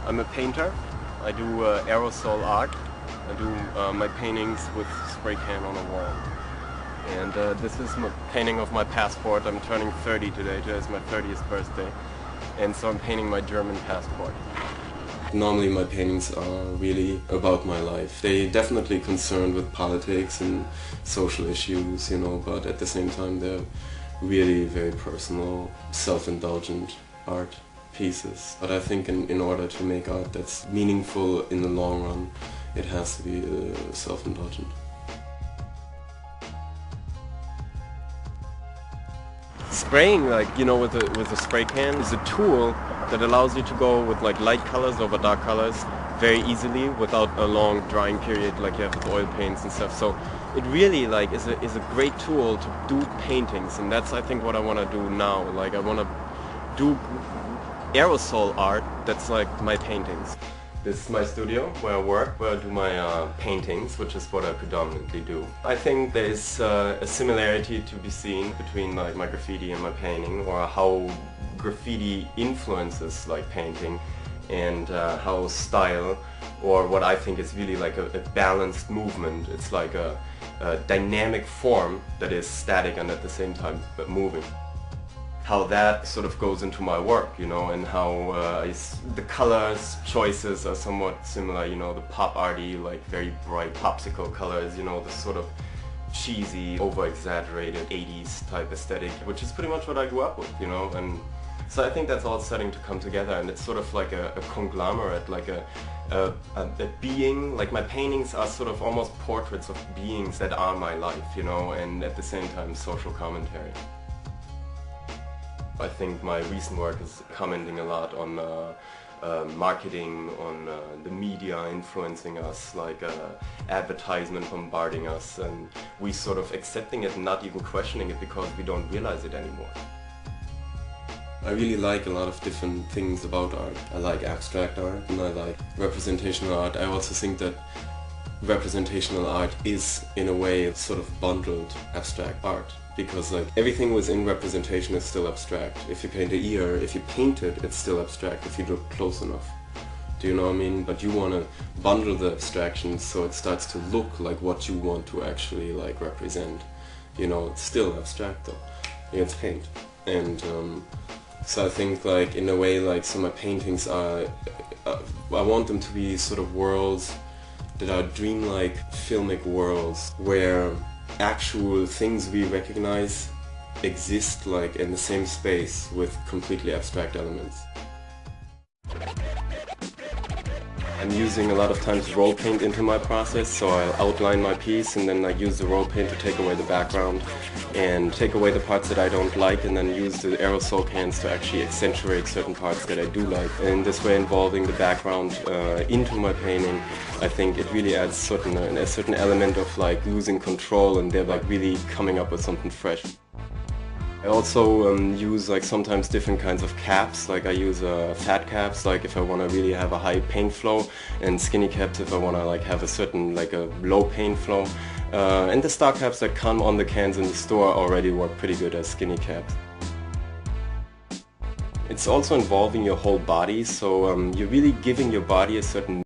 I'm a painter. I do aerosol art. I do my paintings with spray can on a wall. And this is a painting of my passport. I'm turning 30 today. Today is my 30th birthday. And so I'm painting my German passport. Normally my paintings are really about my life. They're definitely concerned with politics and social issues, you know, but at the same time they're really very personal, self-indulgent art pieces. But I think in order to make art that's meaningful in the long run, it has to be self-indulgent. Spraying, like, you know, with a spray can is a tool that allows you to go with like light colors over dark colors very easily without a long drying period like you have with oil paints and stuff. So it really like is a great tool to do paintings, and that's I think what I want to do now. Like I want to do aerosol art that's like my paintings. This is my studio where I work, where I do my paintings, which is what I predominantly do. I think there's a similarity to be seen between like my graffiti and my painting, or how graffiti influences like painting, and how style, or what I think is really like a balanced movement. It's like a dynamic form that is static and at the same time but moving. How that sort of goes into my work, you know, and how the colors choices are somewhat similar, you know, the pop arty, like very bright popsicle colors, you know, the sort of cheesy, over-exaggerated 80s type aesthetic, which is pretty much what I grew up with, you know, and so I think that's all starting to come together, and it's sort of like a conglomerate, like a being, like my paintings are sort of almost portraits of beings that are my life, you know, and at the same time social commentary. I think my recent work is commenting a lot on marketing, on the media influencing us, like advertisement bombarding us, and we sort of accepting it and not even questioning it because we don't realize it anymore. I really like a lot of different things about art. I like abstract art and I like representational art. I also think that representational art is, in a way, sort of bundled abstract art. Because like everything within representation is still abstract. If you paint an ear, if you paint it, it's still abstract if you look close enough. Do you know what I mean? But you want to bundle the abstractions so it starts to look like what you want to actually like represent. You know, it's still abstract though. It's paint. And so I think like in a way like some of my paintings are, I want them to be sort of worlds that are dreamlike filmic worlds where actual things we recognize exist like in the same space with completely abstract elements. I'm using a lot of times roll paint into my process, so I'll outline my piece and then I use the roll paint to take away the background and take away the parts that I don't like, and then use the aerosol cans to actually accentuate certain parts that I do like. And in this way, involving the background into my painting, I think it really adds a certain element of like losing control and thereby really coming up with something fresh. I also use like sometimes different kinds of caps. Like I use fat caps, like if I want to really have a high paint flow, and skinny caps if I want to like have a certain like a low paint flow. And the stock caps that come on the cans in the store already work pretty good as skinny caps. It's also involving your whole body, so you're really giving your body a certain